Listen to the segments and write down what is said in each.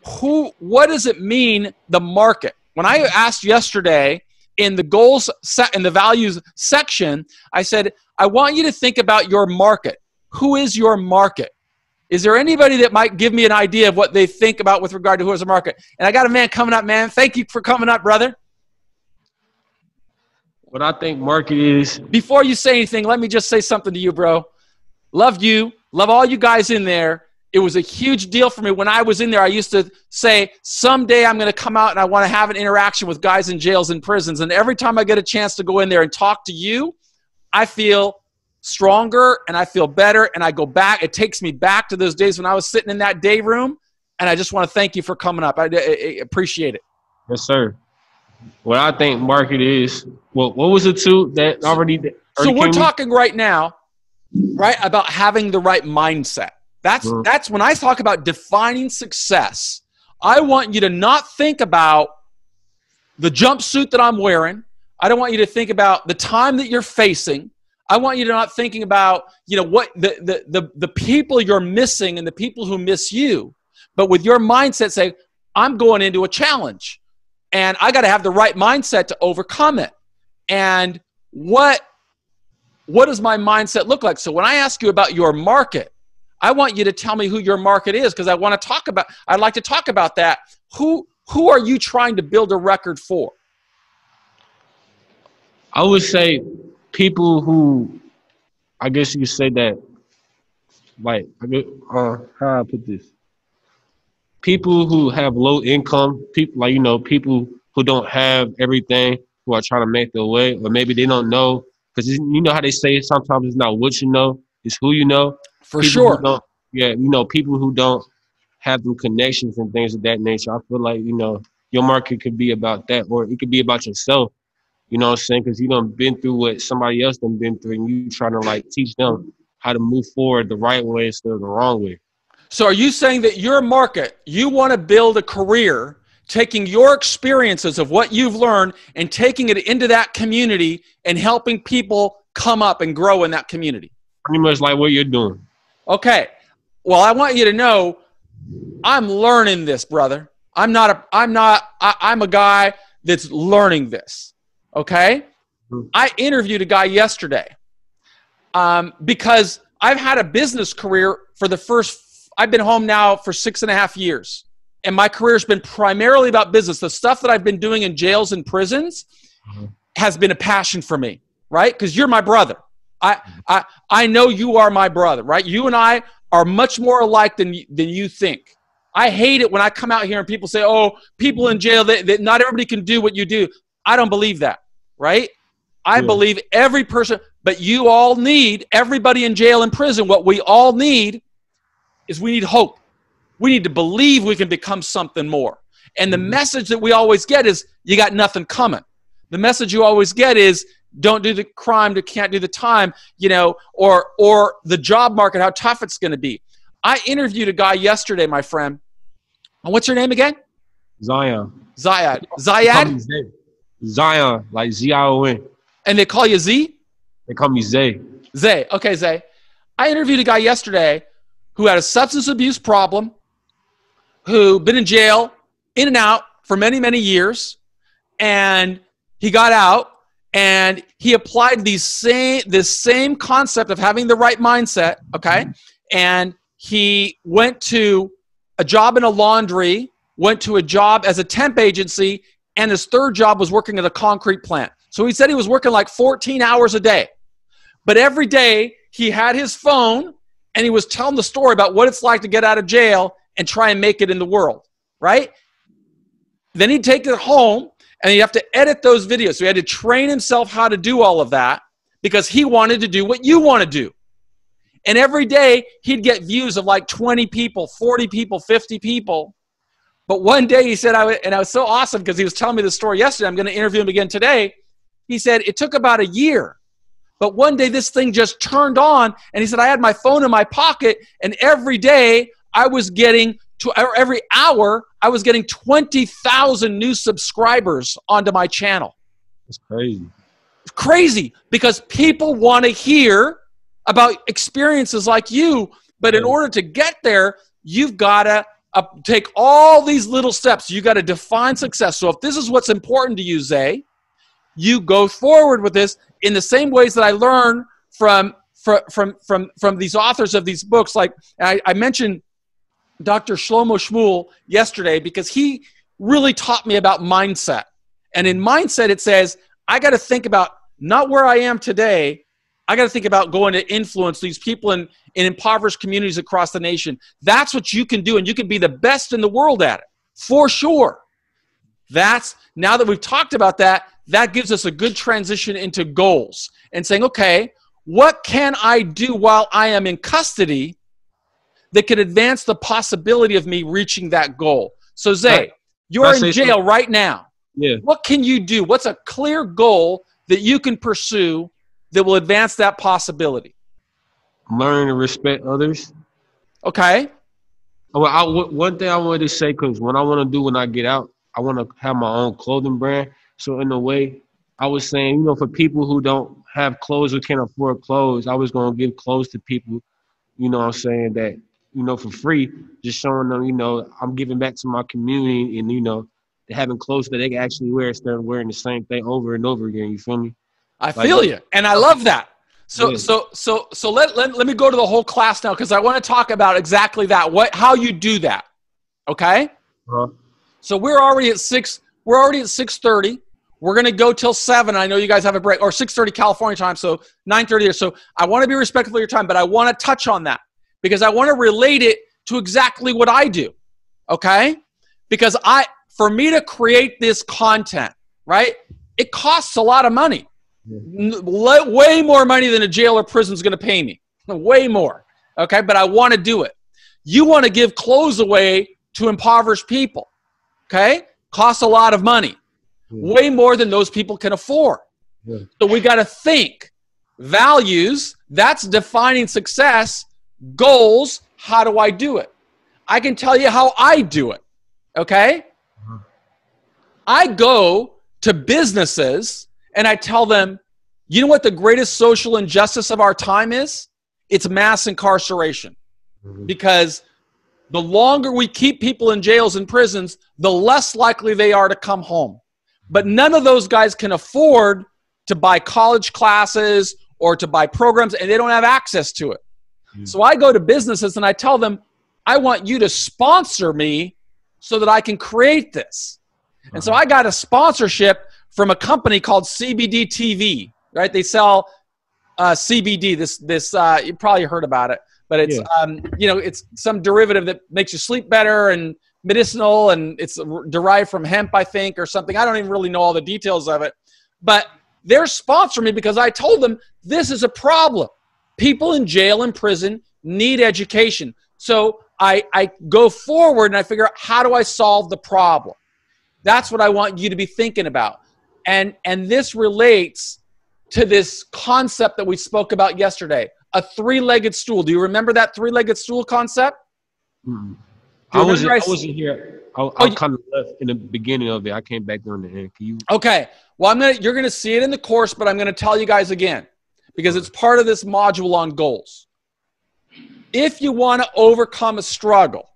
what does it mean, the market? When I asked yesterday in the goals in the values section, I said, I want you to think about your market. Who is your market? Is there anybody that might give me an idea of what they think about with regard to who is the market? And I got a man coming up, man. Thank you for coming up, brother. What I think market is. Before you say anything, let me just say something to you, bro. Love you. Love all you guys in there. It was a huge deal for me. When I was in there, I used to say, someday I'm going to come out and I want to have an interaction with guys in jails and prisons. And every time I get a chance to go in there and talk to you, I feel stronger and I feel better and I go back. It takes me back to those days when I was sitting in that day room. And I just want to thank you for coming up. I appreciate it. Yes, sir. What I think market is, what was it too that already so we're talking right now, right, about having the right mindset. That's when I talk about defining success. I want you to not think about the jumpsuit that I'm wearing. I don't want you to think about the time that you're facing. I want you to not thinking about, what the people you're missing and the people who miss you. But with your mindset, say, I'm going into a challenge and I got to have the right mindset to overcome it. And what does my mindset look like? So when I ask you about your market, I want you to tell me who your market is, because I'd like to talk about that. Who are you trying to build a record for? I would say people who, I guess you could say that, like, how I put this? People who have low income, people who don't have everything, who are trying to make their way, or maybe they don't know, because you know how they say sometimes it's not what you know, it's who you know. For sure. People who don't have them connections and things of that nature. I feel like, your market could be about that, or it could be about yourself. You know what I'm saying? Because you done been through what somebody else done been through, and you trying to teach them how to move forward the right way instead of the wrong way. So are you saying that your market, you want to build a career taking your experiences of what you've learned and taking it into that community and helping people come up and grow in that community? Pretty much like what you're doing. Okay. Well, I want you to know I'm learning this, brother. I'm a guy that's learning this. Okay. I interviewed a guy yesterday because I've had a business career I've been home now for 6.5 years. And my career has been primarily about business. The stuff that I've been doing in jails and prisons has been a passion for me, right? Because you're my brother. I know you are my brother, right? You and I are much more alike than you think. I hate it when I come out here and people say, oh, people in jail, that not everybody can do what you do. I don't believe that, right? I believe every person, but you all need, everybody in jail and prison, what we all need is we need hope. We need to believe we can become something more. And the message that we always get is, you got nothing coming. The message you always get is, don't do the crime, can't do the time, or the job market, how tough it's going to be. I interviewed a guy yesterday, my friend. What's your name again? Zion. Zion, like Z-I-O-N. And they call you Z? They call me Zay. Zay. Okay, Zay. I interviewed a guy yesterday who had a substance abuse problem, who been in jail, in and out for many, many years, and he got out and he applied this same concept of having the right mindset, okay? And he went to a job in a laundry, went to a job as a temp agency, and his third job was working at a concrete plant. So he said he was working like 14 hours a day. But every day he had his phone and he was telling the story about what it's like to get out of jail and try and make it in the world, right? Then he'd take it home and he'd have to edit those videos. So he had to train himself how to do all of that because he wanted to do what you want to do. And every day he'd get views of like 20 people, 40 people, 50 people. But one day he said, and I was so awesome because he was telling me the story yesterday. I'm going to interview him again today. He said, it took about a year. But one day this thing just turned on. And he said, I had my phone in my pocket. And every day I was getting, every hour, I was getting 20,000 new subscribers onto my channel. It's crazy. It's crazy because people want to hear about experiences like you. But in order to get there, you've got to take all these little steps. You got to define success. So if this is what's important to you, Zay, you go forward with this in the same ways that I learn from these authors of these books. Like I mentioned Dr. Shlomo Shmuel yesterday because he really taught me about mindset. And in mindset, it says, I got to think about not where I am today. I got to think about going to influence these people in impoverished communities across the nation. That's what you can do, and you can be the best in the world at it, for sure. Now that we've talked about that, that gives us a good transition into goals and saying, okay, what can I do while I am in custody that could advance the possibility of me reaching that goal? So, Zay, you're in jail right now. Yeah. What can you do? What's a clear goal that you can pursue that will advance that possibility? Learn to respect others. Okay. Well, one thing I wanted to say, because what I want to do when I get out, I want to have my own clothing brand. So in a way, I was saying, for people who don't have clothes or can't afford clothes, I was going to give clothes to people, I'm saying that, for free, just showing them, I'm giving back to my community and, having clothes that they can actually wear instead of wearing the same thing over and over again. You feel me? I feel you. And I love that. So, yeah. so let me go to the whole class now, because I want to talk about exactly that, how you do that. Okay. Uh-huh. So we're already at 6:30. We're going to go till 7. I know you guys have a break, or 6:30 California time. So 9:30 or so. I want to be respectful of your time, but I want to touch on that because I want to relate it to exactly what I do. Okay. Because for me to create this content, right, it costs a lot of money. Way more money than a jail or prison is going to pay me. Way more. Okay, but I want to do it. You want to give clothes away to impoverished people. Okay, costs a lot of money. Way more than those people can afford. So we got to think. Values, that's defining success. Goals, how do I do it? I can tell you how I do it. Okay? I go to businesses and I tell them, you know what the greatest social injustice of our time is? It's mass incarceration. Because the longer we keep people in jails and prisons, the less likely they are to come home. But none of those guys can afford to buy college classes or to buy programs, and they don't have access to it. So I go to businesses and I tell them, I want you to sponsor me so that I can create this. And so I got a sponsorship from a company called CBD TV, right? They sell CBD, this you probably heard about it, but it's, it's some derivative that makes you sleep better and medicinal, and it's derived from hemp, I think, or something. I don't even really know all the details of it, but they're sponsoring me because I told them this is a problem. People in jail and prison need education. So I go forward and I figure out, how do I solve the problem? That's what I want you to be thinking about. And this relates to this concept that we spoke about yesterday, a three-legged stool. Do you remember that three-legged stool concept? I wasn't here. I kind of left in the beginning of it. I came back during the end. Can you? Okay. Well, you're going to see it in the course, but I'm going to tell you guys again because it's part of this module on goals. If you want to overcome a struggle,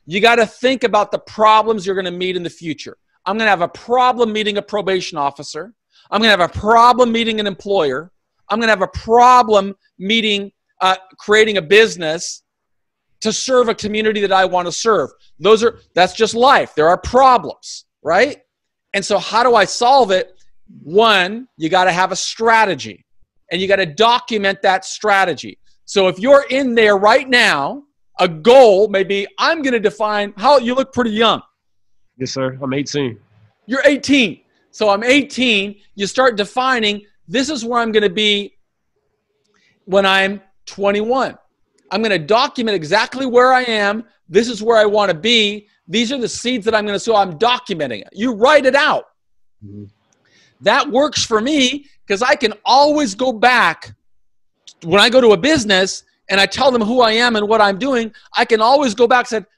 you got to think about the problems you're going to meet in the future. I'm going to have a problem meeting a probation officer. I'm going to have a problem meeting an employer. I'm going to have a problem meeting, creating a business to serve a community that I want to serve. That's just life. There are problems, right? And so how do I solve it? One, you got to have a strategy and you got to document that strategy. So if you're in there right now, a goal may be, I'm going to define how you look pretty young. Yes, sir. I'm 18. You're 18. So I'm 18. You start defining, this is where I'm going to be when I'm 21. I'm going to document exactly where I am. This is where I want to be. These are the seeds that I'm going to sow. I'm documenting it. You write it out. Mm-hmm. That works for me because I can always go back when I go to a business and I tell them who I am and what I'm doing. I can always go back and say,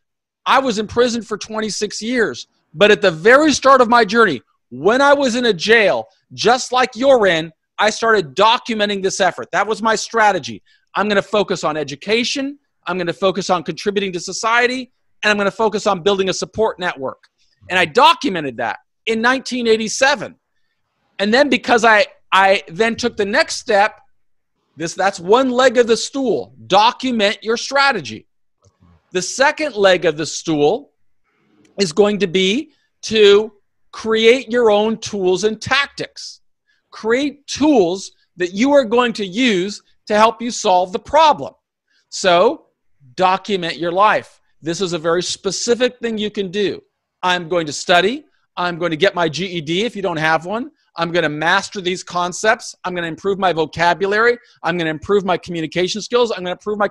I was in prison for 26 years. But at the very start of my journey, when I was in a jail, just like you're in, I started documenting this effort. That was my strategy. I'm going to focus on education. I'm going to focus on contributing to society. and I'm going to focus on building a support network. And I documented that in 1987. And then because I then took the next step, that's one leg of the stool. Document your strategy. The second leg of the stool is going to be to create your own tools and tactics. Create tools that you are going to use to help you solve the problem. So document your life. This is a very specific thing you can do. I'm going to study. I'm going to get my GED if you don't have one. I'm going to master these concepts. I'm going to improve my vocabulary. I'm going to improve my communication skills. I'm going to improve my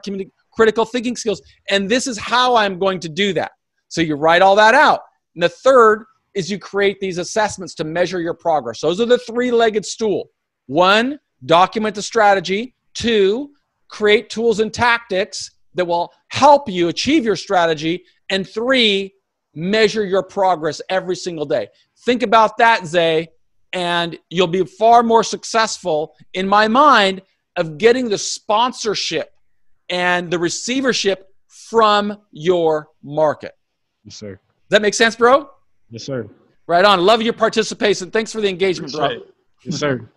critical thinking skills. And this is how I'm going to do that. So you write all that out. And the third is you create these assessments to measure your progress. Those are the three-legged stool. 1, document the strategy. 2, create tools and tactics that will help you achieve your strategy. And 3, measure your progress every single day. Think about that, Zay, and you'll be far more successful, in my mind, of getting the sponsorship and the receivership from your market. Yes, sir. Does that make sense, bro? Yes, sir. Right on. Love your participation. Thanks for the engagement, bro. Yes, sir.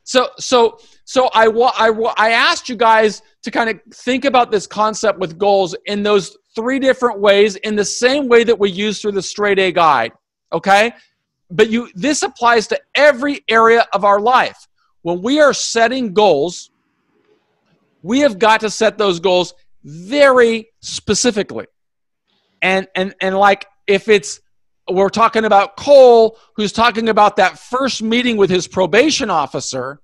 So I asked you guys to kind of think about this concept with goals in those 3 different ways, in the same way that we use through the Straight A Guide, okay? But this applies to every area of our life. When we are setting goals, we have got to set those goals very specifically. And like if we're talking about Cole, who's talking about that first meeting with his probation officer,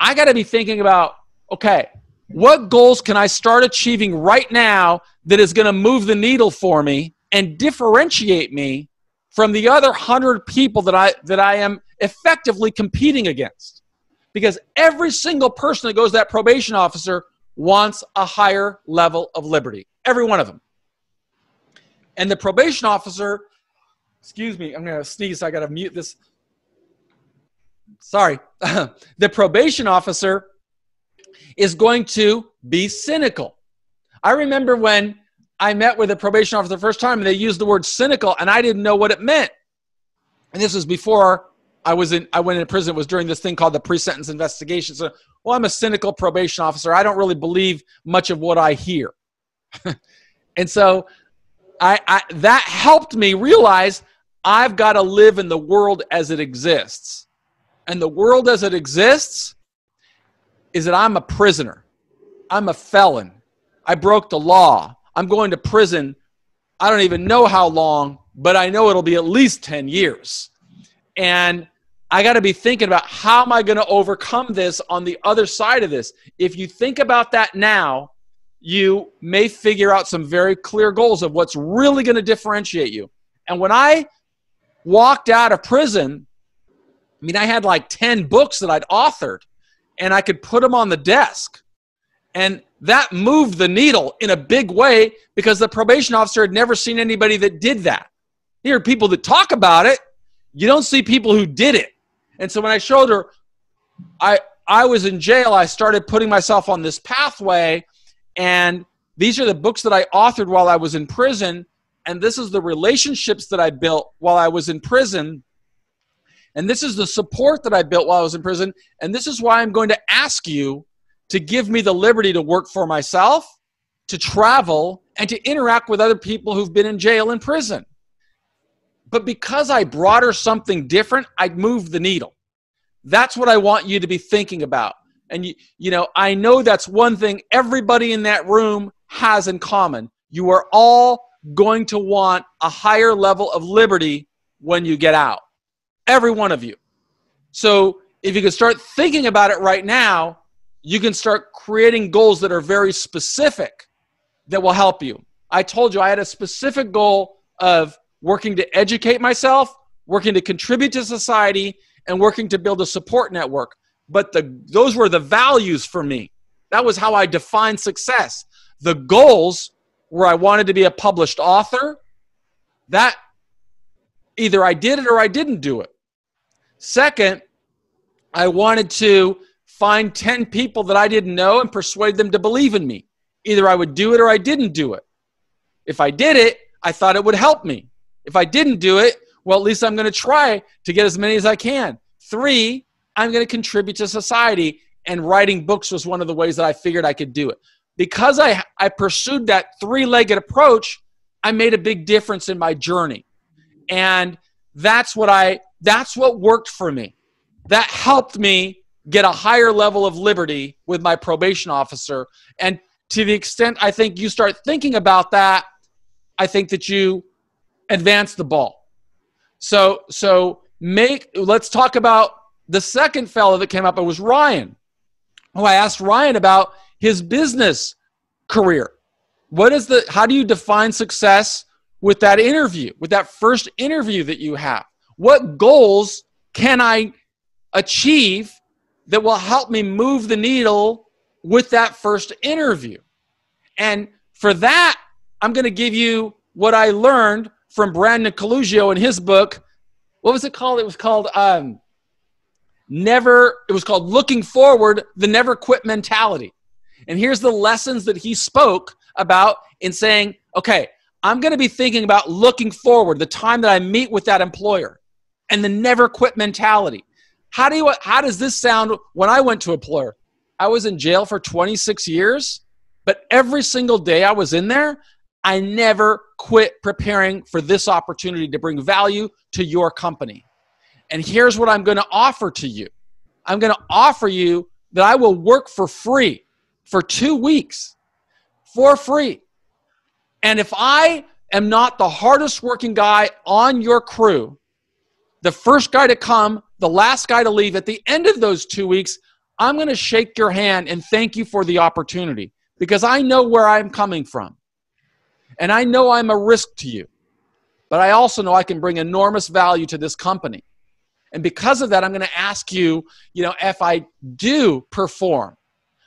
I got to be thinking about, okay, what goals can I start achieving right now that is going to move the needle for me and differentiate me from the other 100 people that I am effectively competing against? Because every single person that goes to that probation officer wants a higher level of liberty. Every one of them. And the probation officer, excuse me, I'm going to sneeze, so I got to mute this. Sorry. The probation officer is going to be cynical. I remember when I met with a probation officer the first time and they used the word cynical and I didn't know what it meant. And this was before I went into prison. It was during this thing called the pre-sentence investigation. So, well, I'm a cynical probation officer. I don't really believe much of what I hear. And so that helped me realize I've got to live in the world as it exists. And the world as it exists is that I'm a prisoner. I'm a felon. I broke the law. I'm going to prison. I don't even know how long, but I know it'll be at least 10 years. And I got to be thinking about how am I going to overcome this on the other side of this. If you think about that now, you may figure out some very clear goals of what's really going to differentiate you. And when I walked out of prison, I mean, I had like 10 books that I'd authored, and I could put them on the desk. And that moved the needle in a big way because the probation officer had never seen anybody that did that. There are people that talk about it. You don't see people who did it. And so when I showed her, I was in jail, I started putting myself on this pathway, and these are the books that I authored while I was in prison, and this is the relationships that I built while I was in prison, and this is the support that I built while I was in prison, and this is why I'm going to ask you to give me the liberty to work for myself, to travel, and to interact with other people who've been in jail and prison. But because I brought her something different, I moved the needle. That's what I want you to be thinking about. And you know, I know that's one thing everybody in that room has in common. You are all going to want a higher level of liberty when you get out. Every one of you. So if you can start thinking about it right now, you can start creating goals that are very specific that will help you. I told you I had a specific goal of working to educate myself, working to contribute to society, and working to build a support network. But those were the values for me. That was how I defined success. The goals were I wanted to be a published author. That either I did it or I didn't do it. Second, I wanted to find 10 people that I didn't know and persuade them to believe in me. Either I would do it or I didn't do it. If I did it, I thought it would help me. If I didn't do it, well, at least I'm going to try to get as many as I can. 3, I'm going to contribute to society, and writing books was one of the ways that I figured I could do it. Because I pursued that 3-legged approach, I made a big difference in my journey. And that's what worked for me. That helped me get a higher level of liberty with my probation officer. And to the extent I think you start thinking about that, I think that you advance the ball. So let's talk about the second fellow that came up. It was Ryan. Oh, I asked Ryan about his business career. How do you define success with that interview, with that first interview that you have? What goals can I achieve that will help me move the needle with that first interview? And for that, I'm going to give you what I learned from Brandon Colugio in his book. What was it called? It was called Looking Forward, the Never Quit Mentality. And here's the lessons that he spoke about in saying, okay, I'm going to be thinking about looking forward, the time that I meet with that employer, and the never quit mentality. How does this sound when I went to an employer? I was in jail for 26 years, but every single day I was in there, I never quit preparing for this opportunity to bring value to your company. And here's what I'm going to offer to you. I'm going to offer you that I will work for free for 2 weeks for free. And if I am not the hardest working guy on your crew, the first guy to come, the last guy to leave, at the end of those 2 weeks, I'm going to shake your hand and thank you for the opportunity, because I know where I'm coming from. And I know I'm a risk to you, but I also know I can bring enormous value to this company. And because of that, I'm going to ask you, if I do perform,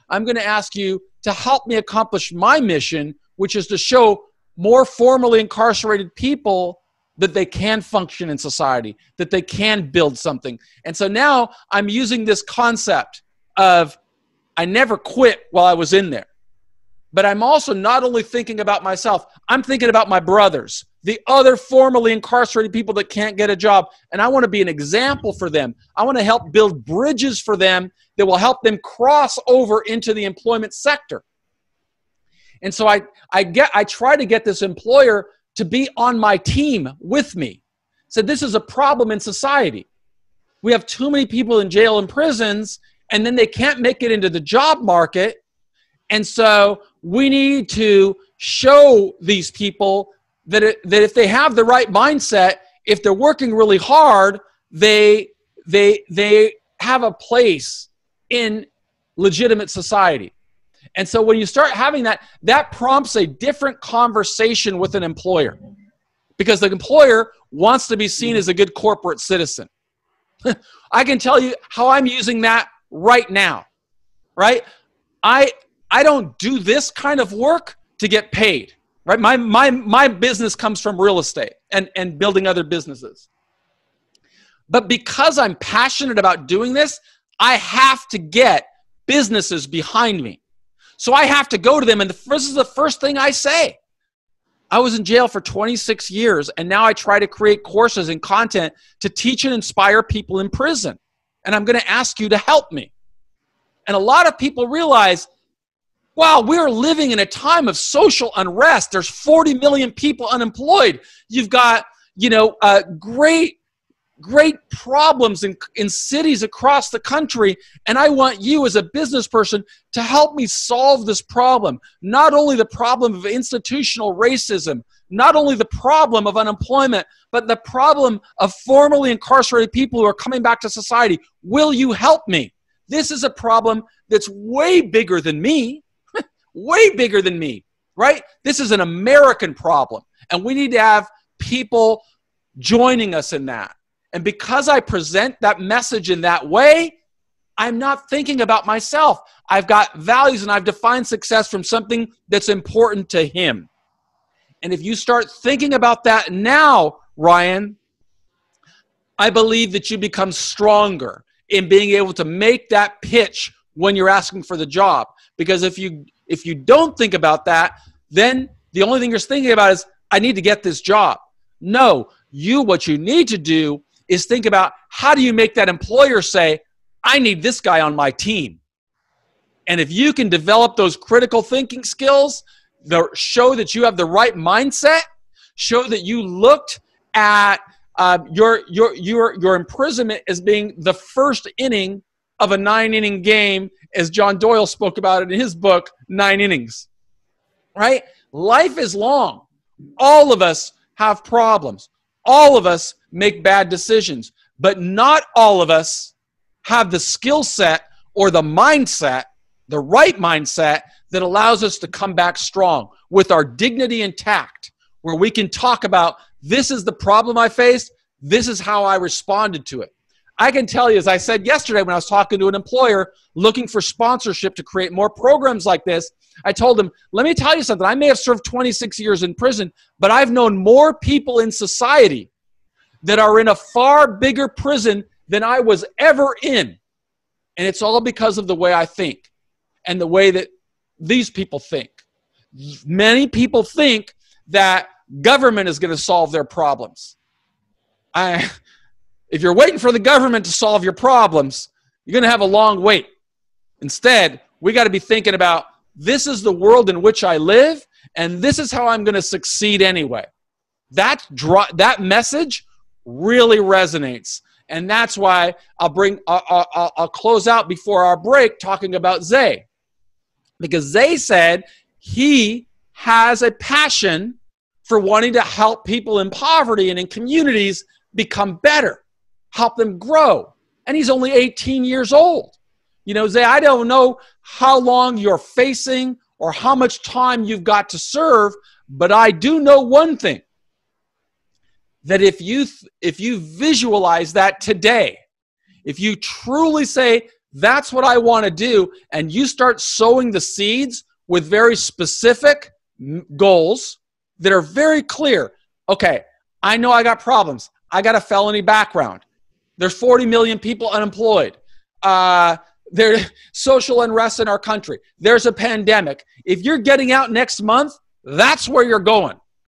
I'm going to ask you to help me accomplish my mission, which is to show more formerly incarcerated people that they can function in society, that they can build something. And so now I'm using this concept of I never quit while I was in there. But I'm also not only thinking about myself, I'm thinking about my brothers, the other formerly incarcerated people that can't get a job. And I want to be an example for them. I want to help build bridges for them that will help them cross over into the employment sector. And so I try to get this employer to be on my team with me. So this is a problem in society. We have too many people in jail and prisons, and then they can't make it into the job market. And so we need to show these people that if they have the right mindset, if they're working really hard, they have a place in legitimate society. And so when you start having that prompts a different conversation with an employer, because the employer wants to be seen as a good corporate citizen. I can tell you how I'm using that right now, right? I don't do this kind of work to get paid, right? My business comes from real estate and building other businesses. But because I'm passionate about doing this, I have to get businesses behind me. So I have to go to them, and this is the first thing I say. I was in jail for 26 years, and now I try to create courses and content to teach and inspire people in prison. And I'm going to ask you to help me. And a lot of people realize, wow, we're living in a time of social unrest. There's 40 million people unemployed. You've got, great problems in cities across the country. And I want you as a business person to help me solve this problem. Not only the problem of institutional racism, not only the problem of unemployment, but the problem of formerly incarcerated people who are coming back to society. Will you help me? This is a problem that's way bigger than me. Way bigger than me, right? This is an American problem, and we need to have people joining us in that. And because I present that message in that way, I'm not thinking about myself. I've got values, and I've defined success from something that's important to him. And if you start thinking about that now, Ryan, I believe that you become stronger in being able to make that pitch when you're asking for the job. Because if you don't think about that, then the only thing you're thinking about is, I need to get this job. No, what you need to do is think about, how do you make that employer say, I need this guy on my team? And if you can develop those critical thinking skills, show that you have the right mindset, show that you looked at your imprisonment as being the first inning of a 9-inning game, as John Doyle spoke about it in his book, 9 Innings, right? Life is long. All of us have problems. All of us make bad decisions, but not all of us have the skill set or the mindset, the right mindset, that allows us to come back strong with our dignity intact, where we can talk about, this is the problem I faced, this is how I responded to it. I can tell you, as I said yesterday when I was talking to an employer looking for sponsorship to create more programs like this, I told him, let me tell you something. I may have served 26 years in prison, but I've known more people in society that are in a far bigger prison than I was ever in. And it's all because of the way I think and the way that these people think. Many people think that government is going to solve their problems. If you're waiting for the government to solve your problems, you're going to have a long wait. Instead, we got to be thinking about, this is the world in which I live, and this is how I'm going to succeed anyway. That message really resonates. And that's why I'll close out before our break talking about Zay. Because Zay said he has a passion for wanting to help people in poverty and in communities become better, help them grow. And he's only 18 years old. You know, Zay, I don't know how long you're facing or how much time you've got to serve, but I do know one thing, that if you visualize that today, if you truly say, that's what I want to do, and you start sowing the seeds with very specific goals that are very clear. Okay, I know I got problems. I got a felony background. There's 40 million people unemployed. There's social unrest in our country. There's a pandemic. If you're getting out next month, that's where you're going.